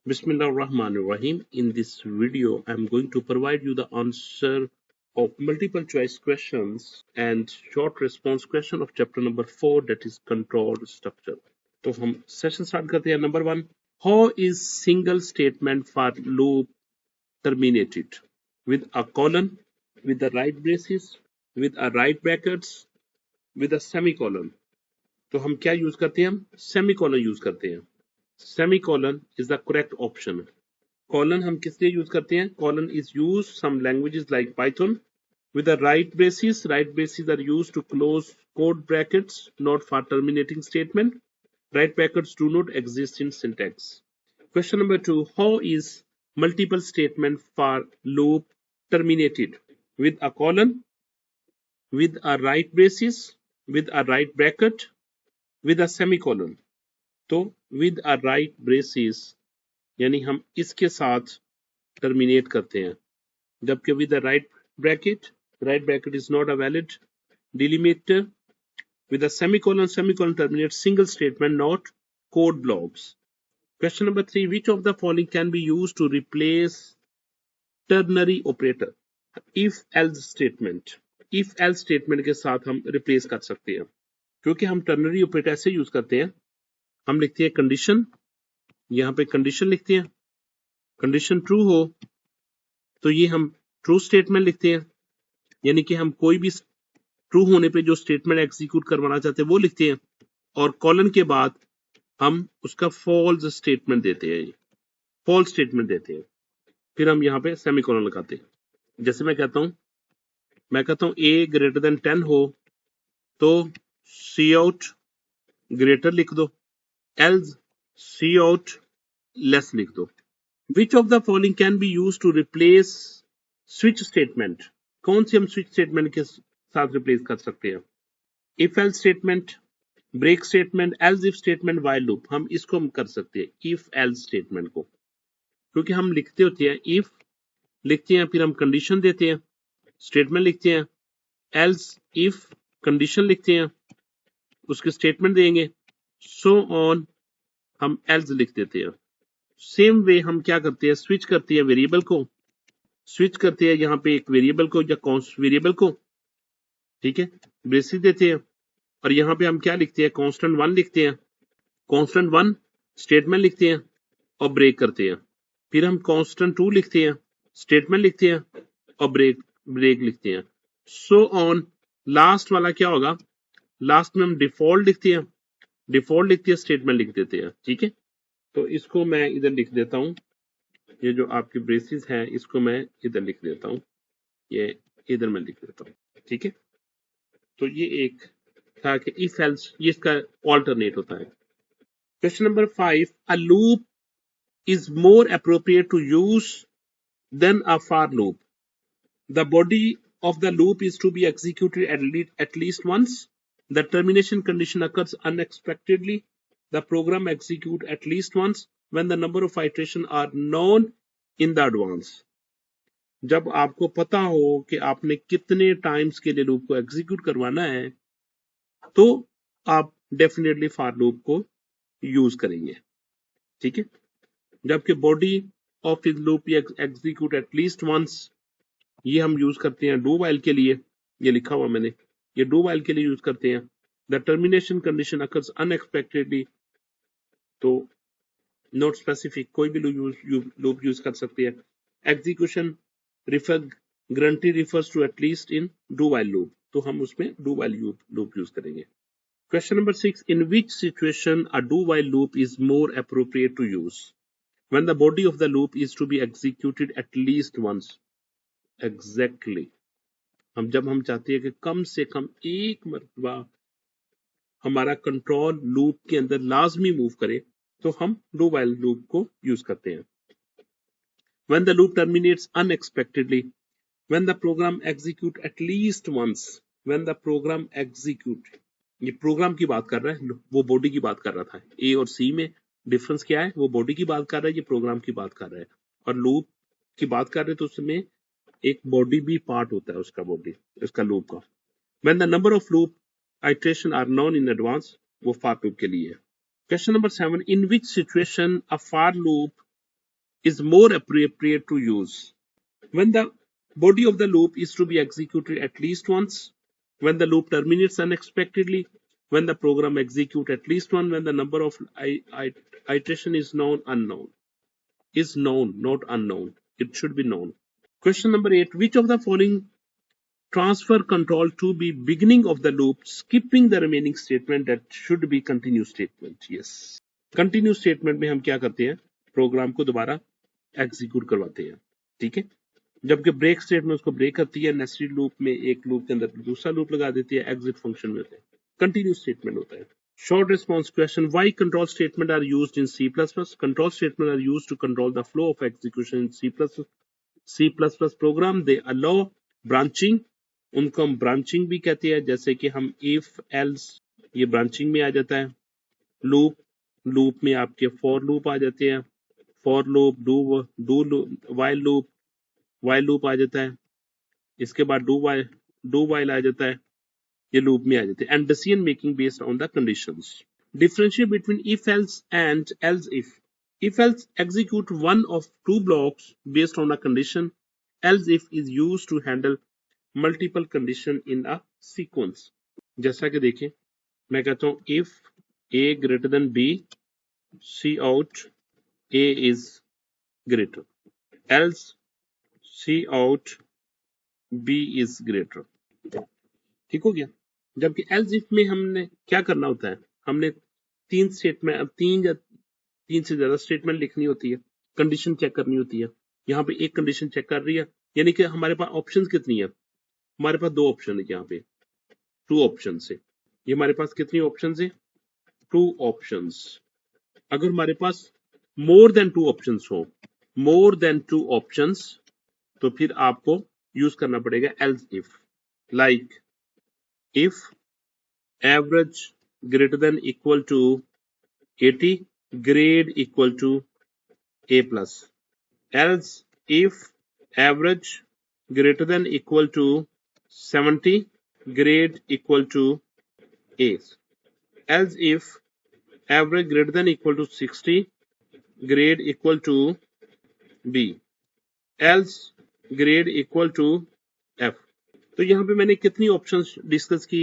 Bismillah ar-Rahman ar-Rahim. In this video, I'm going to provide you the answer of multiple choice questions and short response question of chapter number 4, that is controlled structure. तो हम session start करते हैं. Number 1, how is single statement for loop terminated? With a colon, with the right braces, with a right brackets, with a semicolon. तो हम क्या use करते हैं? हम सेमीकोलन यूज करते हैं. Semicolon is the correct option. Colon हम किस लिए यूज करते हैं? Colon is used some languages like Python with the right braces. Right braces are used to close code brackets, not for terminating statement. Right brackets do not exist in syntax. Question number 2. How is multiple statement for loop terminated? With a colon, with a right braces, with a right bracket, with a semicolon. तो with a right braces यानी हम इसके साथ terminate करते हैं, जबकि with the right bracket is not a valid delimiter. With the semicolon terminate single statement not code blocks. Question number 3, which of the following can be used to replace ternary operator? If else statement के साथ हम replace कर सकते हैं, क्योंकि हम ternary operator ऐसे use करते हैं. हम लिखते हैं कंडीशन, यहाँ पे कंडीशन लिखते हैं, कंडीशन ट्रू हो तो ये हम ट्रू स्टेटमेंट लिखते हैं, यानी कि हम कोई भी ट्रू होने पे जो स्टेटमेंट एग्जीक्यूट करवाना चाहते हैं वो लिखते हैं, और कॉलन के बाद हम उसका फॉल्स स्टेटमेंट देते हैं, फिर हम यहाँ पे सेमीकोलन लगाते हैं. जैसे मैं कहता हूँ ए ग्रेटर देन 10 हो तो सी आउट ग्रेटर लिख दो, एल्स सी आउट लेस लिख दो. Which of the following can be use to replace switch statement? कौन सी हम स्विच स्टेटमेंट के साथ रिप्लेस कर सकते हैं? If else statement, break statement, else if statement, while loop. हम इसको हम कर सकते हैं इफ एल्स स्टेटमेंट को, क्योंकि हम लिखते होते हैं इफ लिखते हैं, फिर हम कंडीशन देते हैं, स्टेटमेंट लिखते हैं, एल्स इफ कंडीशन लिखते हैं, उसके स्टेटमेंट देंगे, सो ऑन हम एल्स लिख देते हैं. सेम वे हम क्या करते हैं? स्विच करते हैं वेरिएबल को, स्विच करते हैं यहाँ पे एक वेरिएबल को या कॉन्स्ट वेरिएबल को, ठीक है, ब्रेसेस देते हैं, और यहाँ पे हम क्या लिखते हैं? कांस्टेंट 1 लिखते हैं, कांस्टेंट 1 स्टेटमेंट लिखते हैं और ब्रेक करते हैं. फिर हम कांस्टेंट 2 लिखते हैं, स्टेटमेंट लिखते हैं और ब्रेक लिखते हैं, सो ऑन. लास्ट वाला क्या होगा? लास्ट में हम डिफॉल्ट लिखते हैं, स्टेटमेंट लिख देते हैं, ठीक है. तो इसको मैं इधर लिख देता हूँ, ये जो आपके ब्रेसेस हैं इसको मैं इधर लिख देता हूँ, ये इधर मैं लिख देता हूँ, ठीक है. तो ये एक था कि इफ एल्स, ये इसका ऑल्टरनेट होता है. Question number 5, a loop is more appropriate to use than a for loop. The body of the loop is to be executed at least once. The termination condition occurs unexpectedly. The program executes at least once when the number of iterations are known in the advance. जब आपको पता हो कि आपने कितने times के लिए loop को एग्जीक्यूट करवाना है, तो आप डेफिनेटली फॉर लूप को यूज करेंगे, ठीक है. जबकि body of his loop execute at least once, ये हम यूज करते हैं डू वाइल के लिए, ये लिखा हुआ मैंने, ये डू वाइल के लिए यूज करते हैं. The termination condition occurs unexpectedly, तो नॉट स्पेसिफिक, कोई भी लूप यूज कर सकते हैं. Execution refer guarantee refers to at least in do while loop, तो हम उसमें डू वाइल लूप यूज करेंगे. Question number 6, in which situation a do while loop is more appropriate to use? When the body of the loop is to be executed at least once. Exactly. जब हम चाहते हैं कि कम से कम एक मरतबा हमारा कंट्रोल लूप के अंदर लाजमी मूव करे, तो हम डू वाइल लूप को यूज करते हैं. When the loop terminates unexpectedly. When the program execute at least once. When the program execute. ये प्रोग्राम की बात कर रहा है, वो बॉडी की बात कर रहा था. ए और सी में डिफरेंस क्या है? वो बॉडी की बात कर रहा है, ये प्रोग्राम की बात कर रहा है. और लूप की बात कर रहे हैं तो उसमें एक बॉडी भी पार्ट होता है, उसका लूप का. When the number of loop iteration are known in advance, वो फॉर लूप के लिए है. Question number 7, in which situation a for loop is more appropriate to use. When the body of the loop is to be executed at least once, when the loop terminates unexpectedly, when the program executes at least one, when the number of iteration is known, unknown. Is known, not unknown. It should be known. Question number 8. Which of the following transfer control to be beginning of the loop, skipping the remaining statement that should be continue statement? Yes. Continue statement में हम क्या करते हैं? Programme को दोबारा execute करवाते हैं. ठीक है. जबकि ब्रेक स्टेट में उसको ब्रेक करती है, नेस्टेड लूप में एक लूप के अंदर दूसरा लूप लगा देती है, एग्जिट फंक्शन में होता है. कंटिन्यू स्टेटमेंट होता है. Short response question. Why control statement are used in C++? Control statement are used to control the flow of execution in C++ program. They allow branching. उनको हम ब्रांचिंग भी कहते हैं, जैसे कि हम if else ये ब्रांचिंग में आ जाता है. लूप में आपके फॉर लूप आ जाते हैं, for loop, do while loop आ जाता है. इसके बाद डू वाइल आ जाता है. ये लूप में आ जाते हैं. And decision making based on the conditions. Differentiate between if else and else if. If else execute one of two blocks based on a condition. Else if is used to handle multiple condition in a sequence. जैसा कि देखें, मैं कहता हूं if a greater than b, see out a is greater. Else see out b is greater. ठीक हो गया. जबकि else if में हमने क्या करना होता है? हमने तीन से ज्यादा स्टेटमेंट लिखनी होती है, कंडीशन चेक करनी होती है. यहाँ पे एक कंडीशन चेक कर रही है, यानी कि हमारे पास ऑप्शंस कितनी है? हमारे पास दो ऑप्शन है. यहाँ पे 2 ऑप्शन है. ये हमारे पास कितनी ऑप्शन है? 2 ऑप्शन. अगर हमारे पास मोर देन 2 ऑप्शन हो, तो फिर आपको यूज करना पड़ेगा else if. Like if average greater than equal to 80, grade equal to A plus. Else if average greater than equal to 70, grade equal to A. Else if average greater than equal to 60, grade equal to B. Else grade equal to F. तो यहाँ पे मैंने कितनी options discuss की?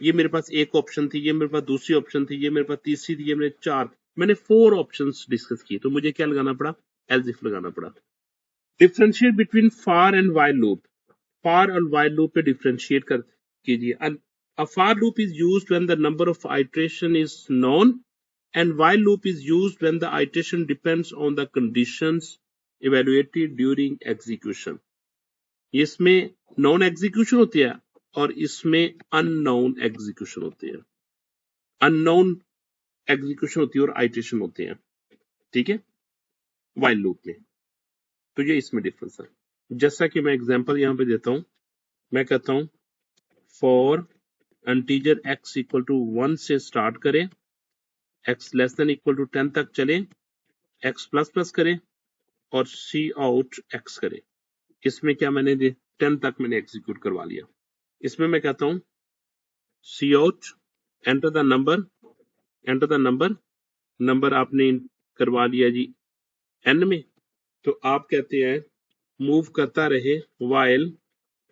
ये मेरे पास एक option थी, ये मेरे पास दूसरी ऑप्शन थी, ये मेरे पास तीसरी थी, ये मेरे 4. मैंने 4 ऑप्शंस डिस्कस किए, तो मुझे क्या लगाना पड़ा? else if लगाना पड़ा. Differentiate between for and while loop. For और व्हाइल लूप पे डिफरेंशिएट कर कीजिए. A for loop is used when the number of iteration is known, and while loop is used when the iteration depends on the conditions evaluated during execution. इसमें non execution होती है और इसमें unknown execution होती है. Unknown execution होती है और आइटरेशन होते हैं. ठीक है, व्हाइल लूप में. तो ये इसमें डिफरेंस है. जैसा कि मैं एग्जांपल यहां पे देता हूं, मैं कहता हूं for integer x equal to 1 से स्टार्ट करें, x less than equal to 10 तक चले, x प्लस प्लस करें और सी आउट x करें. इसमें क्या मैंने 10 तक मैंने एग्जीक्यूट करवा लिया. इसमें मैं कहता हूं cout, enter the number आपने करवा लिया जी n में. तो आप कहते हैं मूव करता रहे while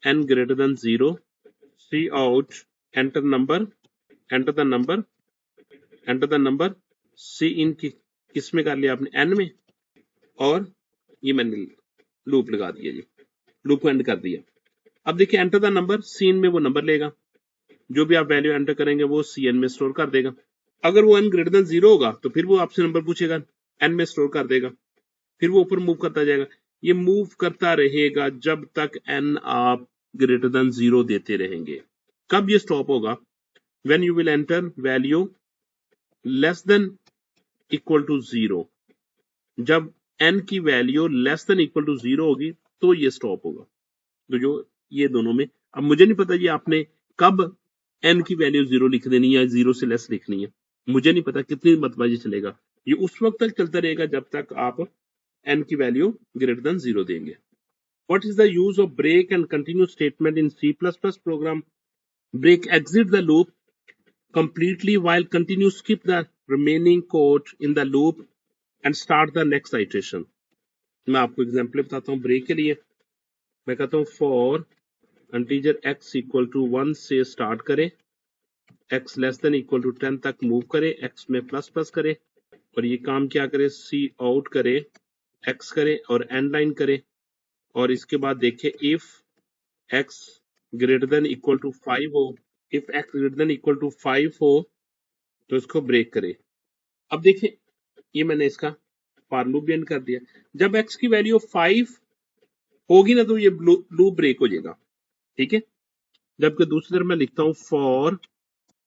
n greater than 0, cout, enter the number cin की किसमें कर लिया आपने? n में. और ये मैंने लूप लगा दिया जी, लूप को एंड कर दिया. अब देखिए एंटर द नंबर, सीन में वो नंबर लेगा, जो भी आप वैल्यू एंटर करेंगे वो cn में स्टोर कर देगा. अगर वो n ग्रेटर देन 0 होगा तो फिर वो आपसे नंबर पूछेगा, n में स्टोर कर देगा, फिर वो ऊपर मूव करता जाएगा. ये मूव करता रहेगा जब तक n आप ग्रेटर देन 0 देते रहेंगे. कब ये स्टॉप होगा? When you will enter value less than equal to 0. जब n की value less than equal to 0 होगी तो ये स्टॉप होगा. तो जो ये दोनों में, अब मुझे नहीं पता ये आपने कब n की वैल्यू 0 लिख देनी है या 0 से लेस लिखनी है, मुझे नहीं पता कितनी मरतबा ये चलेगा. ये उस वक्त तक चलता रहेगा जब तक आप n की वैल्यू ग्रेटर देन 0 देंगे. What is the use of break and continue statement in C++ program? Break exit the loop completely while continue skip the remaining code in the loop and start the next iteration. मैं आपको example बताता हूँ break के लिए। मैं कहता हूँ for integer x equal to 1 से स्टार्ट करे, x less than equal to 10 तक मूव करे, x में प्लस प्लस करे, और ये काम क्या करे, सी आउट करे, x करे और एंड लाइन करे, और इसके बाद देखे if x greater than equal to 5 हो, if x greater than equal to 5 हो तो इसको ब्रेक करे। अब देखिए ये मैंने इसका फॉर लूप भी एंड कर दिया। जब x की वैल्यू 5 होगी ना तो ये लूप ब्रेक हो जाएगा, ठीक है। जबकि दूसरी तरफ मैं लिखता हूं for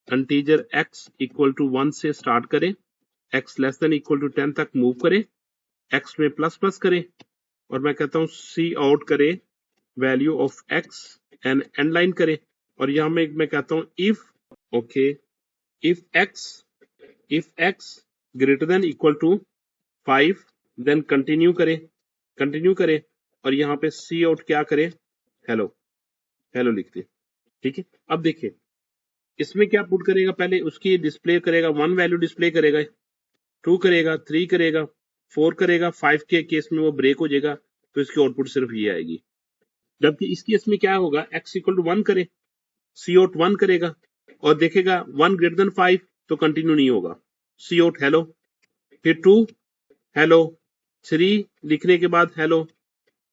integer x equal to 1 से स्टार्ट करे, x less than equal to 10 तक मूव करे, x में प्लस प्लस करे, और मैं कहता हूं सी आउट करे value of x and end line करे, और यहां में मैं कहता हूं if okay if x greater than equal to 5 then continue करे, और यहाँ पे सी आउट क्या करे, हेलो हेलो लिख दे, ठीक है। अब देखिए इसमें क्या पुट करेगा, पहले उसकी डिस्प्ले करेगा, 1 वैल्यू डिस्प्ले करेगा, 2 करेगा, 3 करेगा, 4 करेगा, 5 के केस में वो ब्रेक हो जाएगा, तो इसकी आउटपुट सिर्फ ये आएगी। जबकि इस केस में क्या होगा, x इक्वल टू 1 करे, सी आउट 1 करेगा और देखेगा 1 ग्रेटर देन 5 तो कंटिन्यू नहीं होगा, सी आउट हेलो, फिर 2 हेलो, 3 लिखने के बाद हेलो।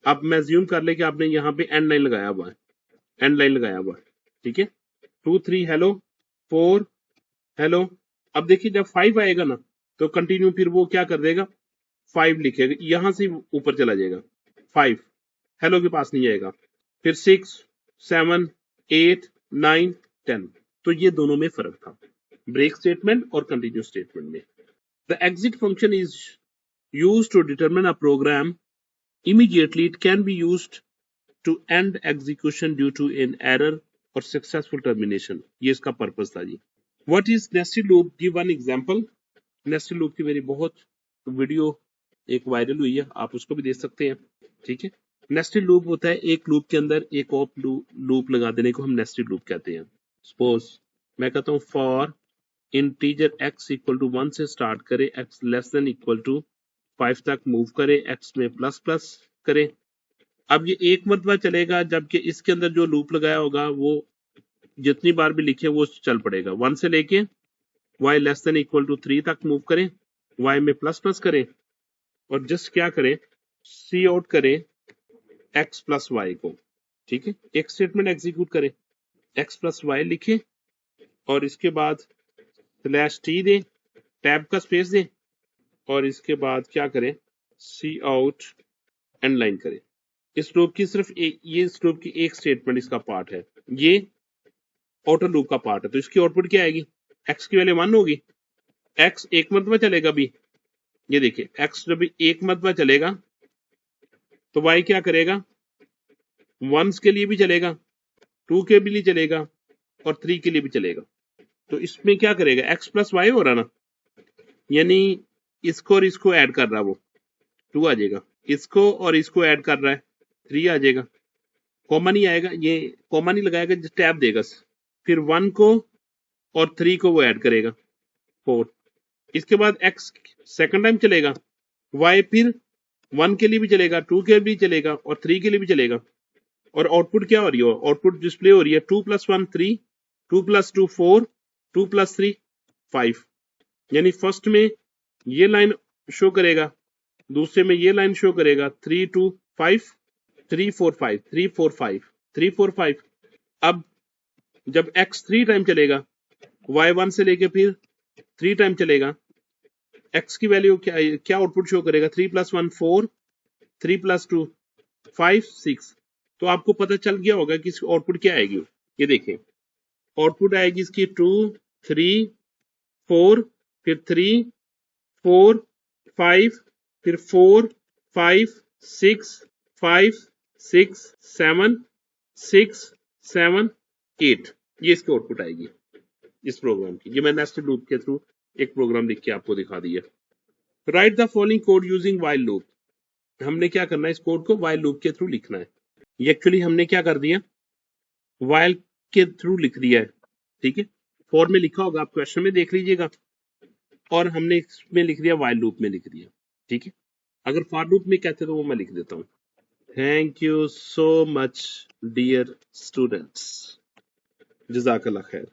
अब मैं ज्यूम कर ले कि आपने यहाँ पे एंड लाइन लगाया हुआ है, ठीक है। 2 3 हेलो, 4 हेलो। अब देखिए जब 5 आएगा ना तो कंटिन्यू फिर वो क्या कर देगा, 5 लिखेगा, यहां से ऊपर चला जाएगा, 5 हेलो के पास नहीं आएगा, फिर 6 7 8 9 10। तो ये दोनों में फर्क था, ब्रेक स्टेटमेंट और कंटिन्यू स्टेटमेंट में। The exit function is used to determine a program immediately. It can be used to end execution due to an error or successful termination. ये इसका पर्पस था जी। What is nested loop? Give one example. Nested loop की मेरी बहुत video एक viral हुई है, आप उसको भी देख सकते हैं, ठीक है। नेस्टेड लूप होता है एक लूप के अंदर एक और लूप लगा देने को हम नेस्टेड लूप कहते हैं। सपोज मैं कहता हूँ for integer x equal to 1 से स्टार्ट करे, x less than equal to 5 तक मूव करे, x में प्लस प्लस करे। अब ये एक मरतबा चलेगा, जबकि इसके अंदर जो लूप लगाया होगा वो जितनी बार भी लिखे वो चल पड़ेगा। 1 से लेके y less than equal to 3 तक मूव करें, y में प्लस प्लस करें, और जस्ट क्या करें, सी आउट करें x प्लस वाई को, ठीक है। एक स्टेटमेंट एग्जीक्यूट करें, x प्लस वाई लिखे और इसके बाद स्लैश टी दे, टैब का स्पेस दे, और इसके बाद क्या करें, सी आउट एंड लाइन करें। इस लूप की सिर्फ ये इस लूप की एक स्टेटमेंट इसका पार्ट है, ये आउटर लूप का पार्ट है। तो इसकी आउटपुट क्या आएगी, x की वैल्यू 1 होगी, x एक मरतबा चलेगा भी, ये देखिए x जब एक मरतबा चलेगा तो y क्या करेगा, 1 के लिए भी चलेगा, 2 के लिए चलेगा और 3 के लिए भी चलेगा। तो इसमें क्या करेगा, x प्लस वाई हो रहा ना, यानी इसको और इसको ऐड कर रहा है वो 2 आ जाएगा, इसको और इसको ऐड कर रहा है 3 आ जाएगा, कॉमा नहीं आएगा, ये कॉमा नहीं लगाएगा, टैब देगा, फिर 1 को और 3 को वो ऐड करेगा 4। इसके बाद x सेकंड टाइम चलेगा, y फिर 1 के लिए भी चलेगा, 2 के लिए भी चलेगा और 3 के लिए भी चलेगा, और आउटपुट क्या हो रही है, आउटपुट डिस्प्ले हो रही है 2 + 1 3, 2 + 2 4, 2 + 3 5। यानी फर्स्ट में ये लाइन शो करेगा, दूसरे में ये लाइन शो करेगा 3 2 5 3 4 5 3 4 5 3 4 5। अब जब x 3 टाइम चलेगा, y 1 से लेके फिर 3 टाइम चलेगा, x की वैल्यू क्या आउटपुट शो करेगा, 3 + 1 4, 3 + 2 5 6। तो आपको पता चल गया होगा कि इसकी आउटपुट क्या आएगी। ये देखिए आउटपुट आएगी इसकी 2 3 4, फिर 3 4 5, फिर 4 5 6 5 6 7 6 7 8। ये इसकी आउटपुट आएगी इस प्रोग्राम की। ये मैं नेस्टेड लूप के थ्रू एक प्रोग्राम लिख के आपको दिखा दिया। Right the following code using while loop. हमने क्या करना है, इस कोड को व्हाइल लूप के थ्रू लिखना है। ये एक्चुअली हमने क्या कर दिया, व्हाइल के थ्रू लिख दिया है, ठीक है। फॉर में लिखा होगा, आप क्वेश्चन में देख लीजिएगा, और हमने इसमें लिख दिया व्हाइल लूप में लिख दिया, ठीक है। अगर फॉर लूप में कहते तो वो मैं लिख देता हूँ। Thank you so much dear students, जज़ाकल्लाह खैर।